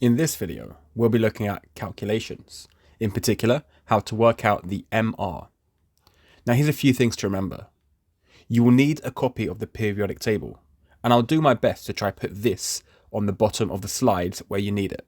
In this video, we'll be looking at calculations, in particular, how to work out the MR. Now here's a few things to remember. You will need a copy of the periodic table, and I'll do my best to try put this on the bottom of the slides where you need it.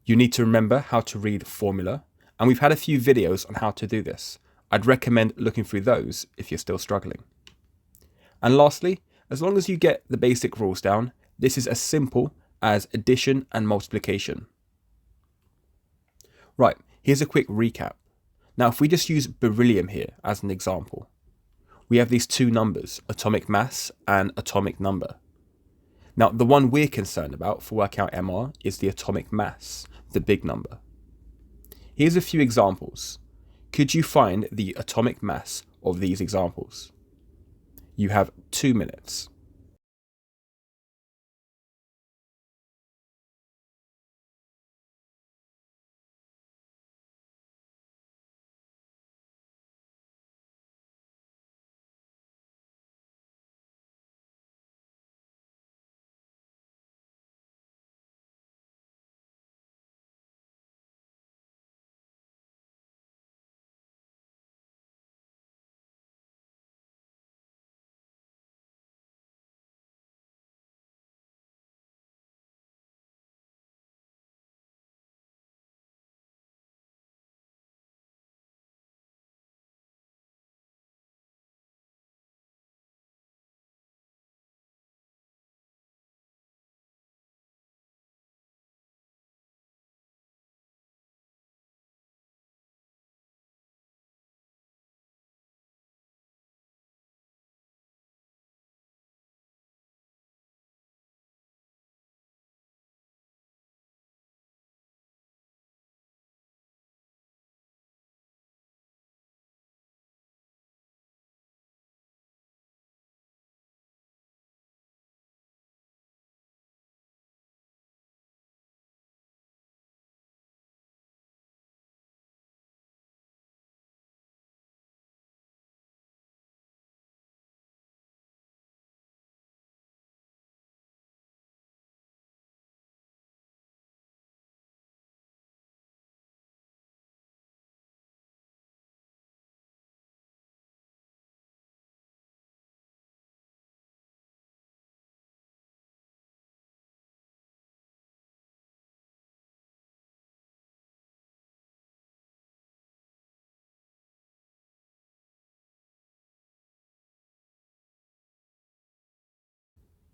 You need to remember how to read formula, and we've had a few videos on how to do this. I'd recommend looking through those if you're still struggling. And lastly, as long as you get the basic rules down, this is as simple as addition and multiplication. Right, here's a quick recap. Now if we just use beryllium here as an example, we have these two numbers, atomic mass and atomic number. Now the one we're concerned about for working out MR is the atomic mass, the big number. Here's a few examples. Could you find the atomic mass of these examples? You have 2 minutes.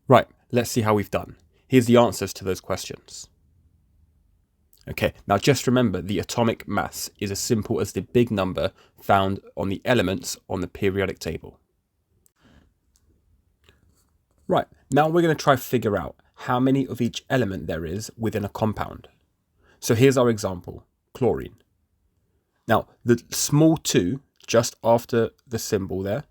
Right, let's see how we've done. Here's the answers to those questions. Okay, now just remember the atomic mass is as simple as the big number found on the elements on the periodic table. Right, now we're going to try to figure out how many of each element there is within a compound. So here's our example, chlorine. Now the small 2 just after the symbol there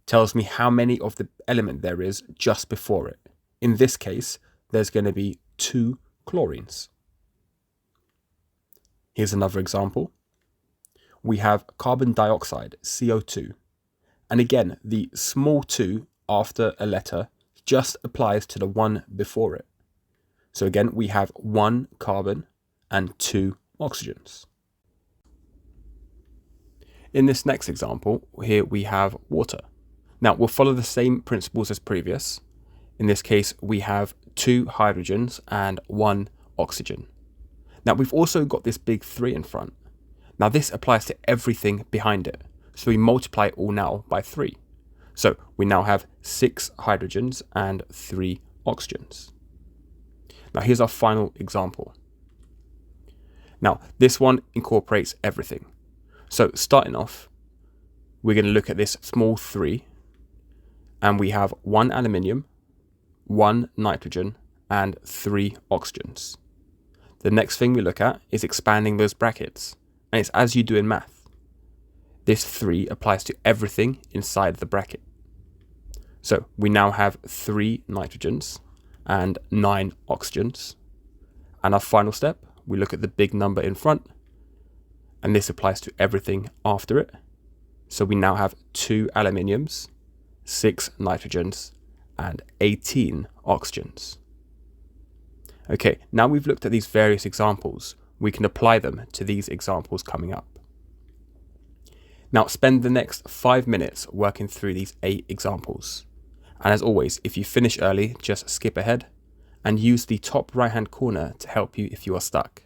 tells me how many of the element there is just before it. In this case, there's going to be 2 chlorines. Here's another example. We have carbon dioxide, CO2. And again, the small 2 after a letter just applies to the one before it. So again, we have 1 carbon and 2 oxygens. In this next example, here we have water. Now we'll follow the same principles as previous. In this case, we have 2 hydrogens and 1 oxygen. Now we've also got this big 3 in front. Now this applies to everything behind it. So we multiply it all now by 3. So we now have 6 hydrogens and 3 oxygens. Now here's our final example. Now this one incorporates everything. So starting off, we're going to look at this small 3, and we have 1 aluminium, 1 nitrogen, and 3 oxygens. The next thing we look at is expanding those brackets, and it's as you do in math. This 3 applies to everything inside the bracket. So we now have 3 nitrogens and 9 oxygens. And our final step, we look at the big number in front, and this applies to everything after it. So we now have 2 aluminiums, 6 nitrogens, and 18 oxygens. Okay, now we've looked at these various examples, we can apply them to these examples coming up. Now spend the next 5 minutes working through these 8 examples. And as always, if you finish early, just skip ahead and use the top right hand corner to help you if you are stuck.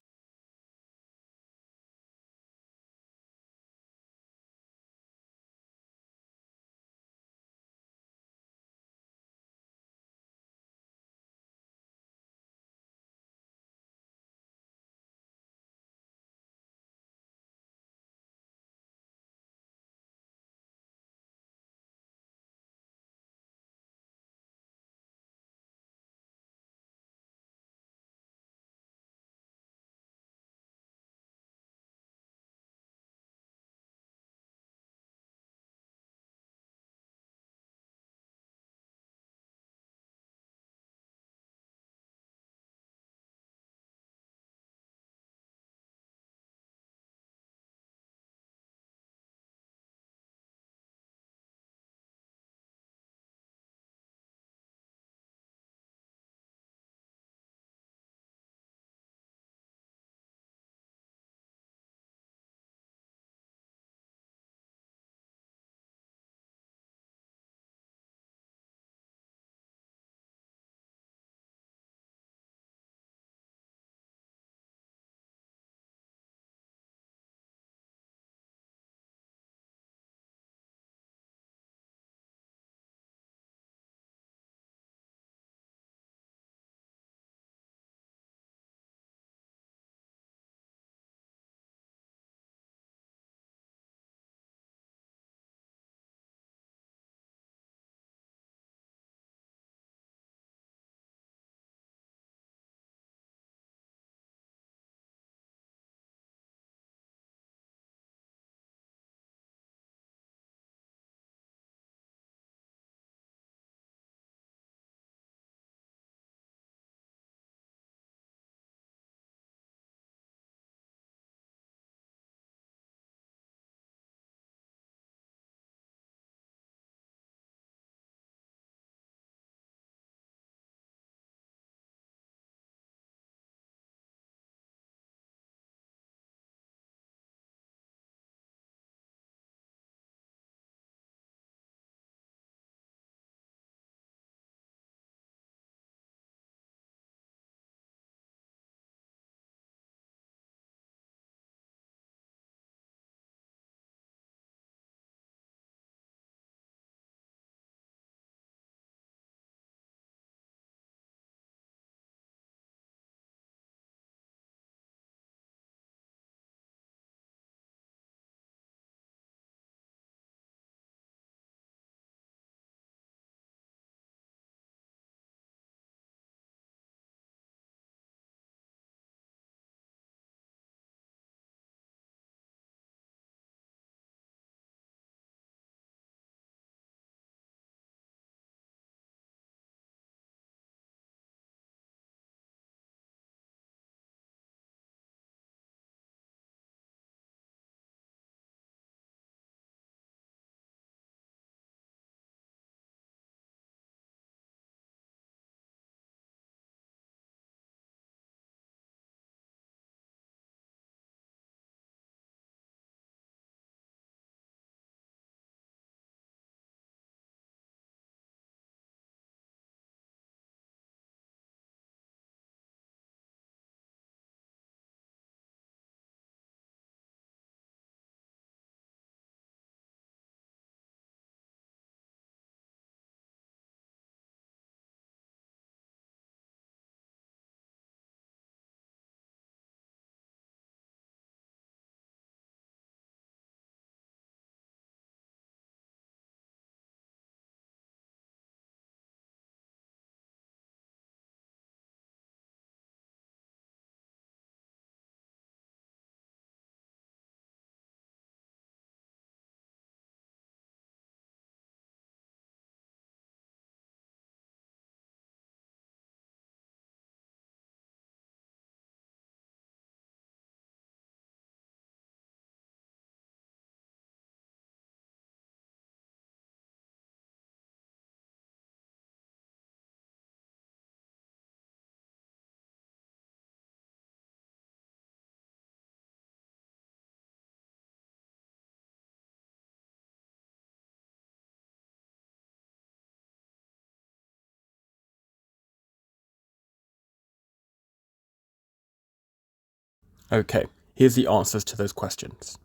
Okay, here's the answers to those questions.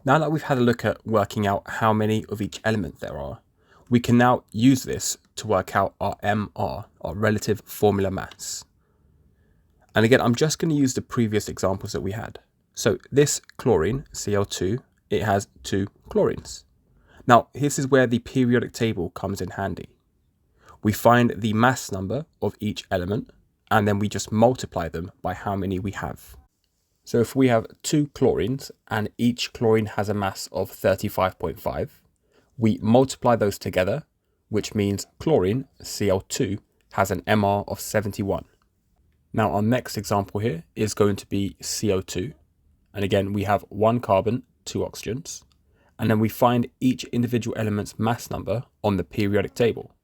Now that we've had a look at working out how many of each element there are, we can now use this to work out our MR, our relative formula mass. And again, I'm just going to use the previous examples that we had. So this chlorine, Cl2, it has 2 chlorines. Now, this is where the periodic table comes in handy. We find the mass number of each element, and then we just multiply them by how many we have. So if we have 2 chlorines, and each chlorine has a mass of 35.5, we multiply those together, which means chlorine, Cl2, has an MR of 71. Now our next example here is going to be CO2. And again, we have 1 carbon, 2 oxygens. And then we find each individual element's mass number on the periodic table.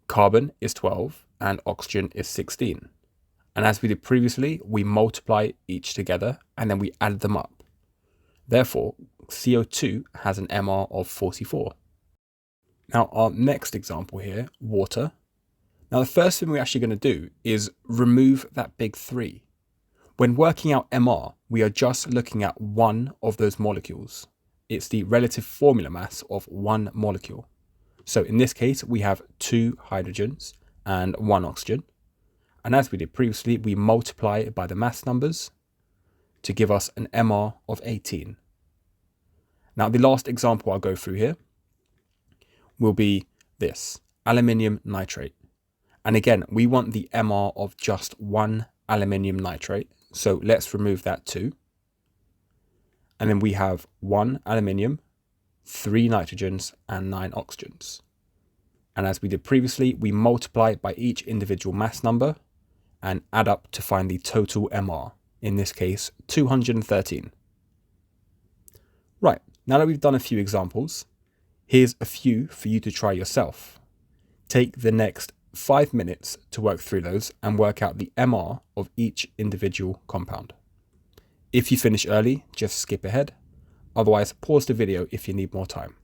Carbon is 12 and oxygen is 16. And as we did previously, we multiply each together and then we add them up. Therefore, CO2 has an MR of 44. Now our next example here, water. Now the first thing we're actually going to do is remove that big 3. When working out MR, we are just looking at one of those molecules. It's the relative formula mass of one molecule. So in this case, we have 2 hydrogens and 1 oxygen. And as we did previously, we multiply it by the mass numbers to give us an MR of 18. Now the last example I'll go through here will be this, aluminium nitrate. And again, we want the MR of just 1 aluminium nitrate. So let's remove that too. And then we have 1 aluminium, 3 nitrogens, and 9 oxygens. And as we did previously, we multiply by each individual mass number and add up to find the total MR, in this case 213. Right, now that we've done a few examples, here's a few for you to try yourself. Take the next 5 minutes to work through those and work out the MR of each individual compound. If you finish early, just skip ahead. Otherwise, pause the video if you need more time.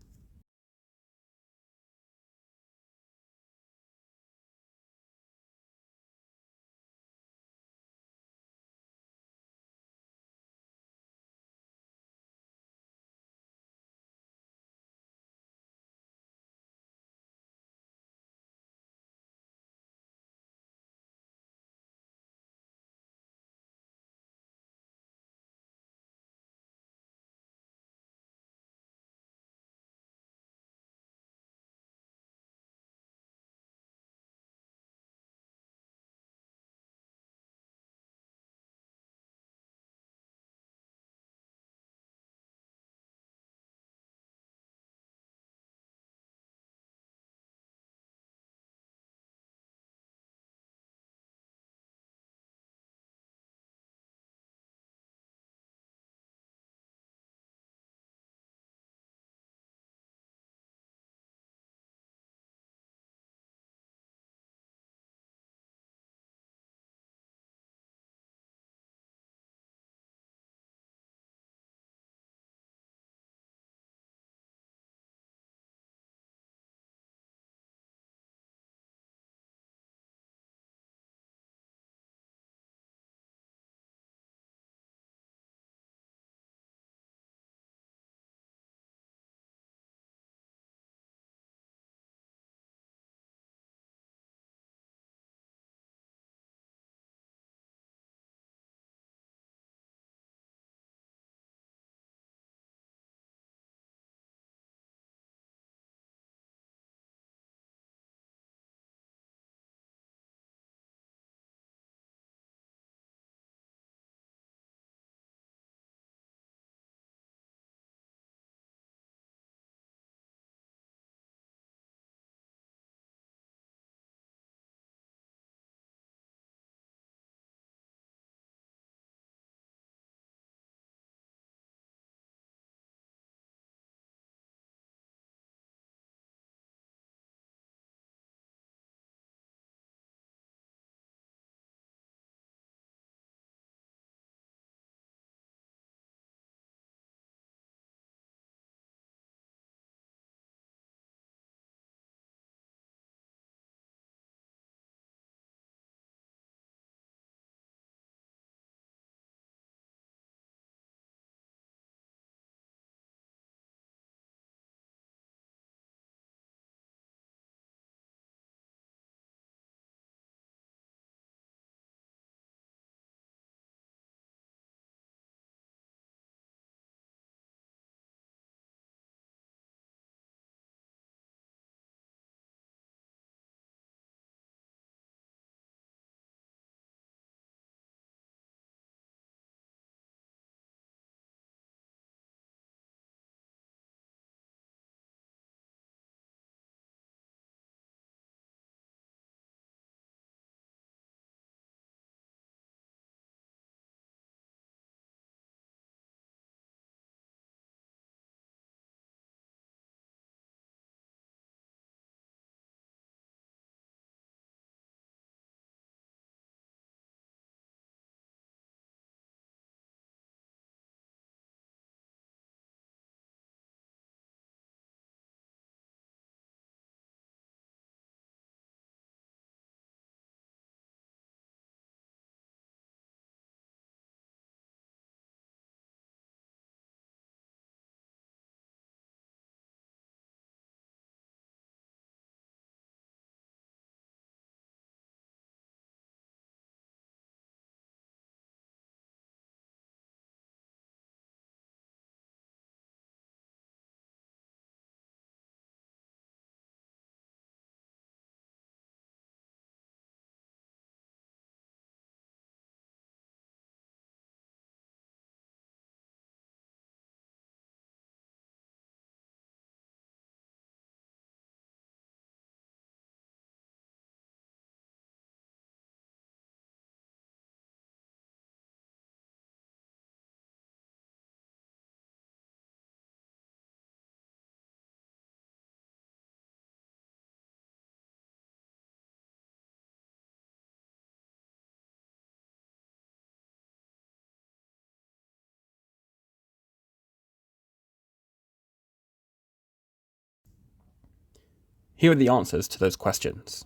Here are the answers to those questions.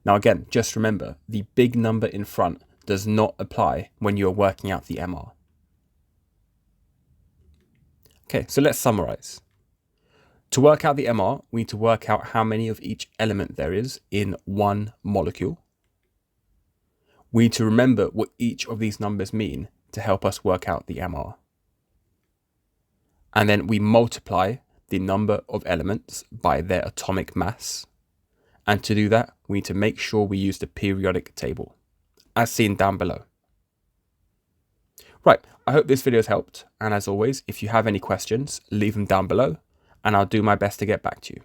Now again, just remember, the big number in front does not apply when you're working out the MR. Okay, so let's summarize. To work out the MR, we need to work out how many of each element there is in one molecule. We need to remember what each of these numbers mean to help us work out the MR. And then we multiply the number of elements by their atomic mass. And to do that, we need to make sure we use the periodic table, as seen down below. Right, I hope this video has helped. And as always, if you have any questions, leave them down below, and I'll do my best to get back to you.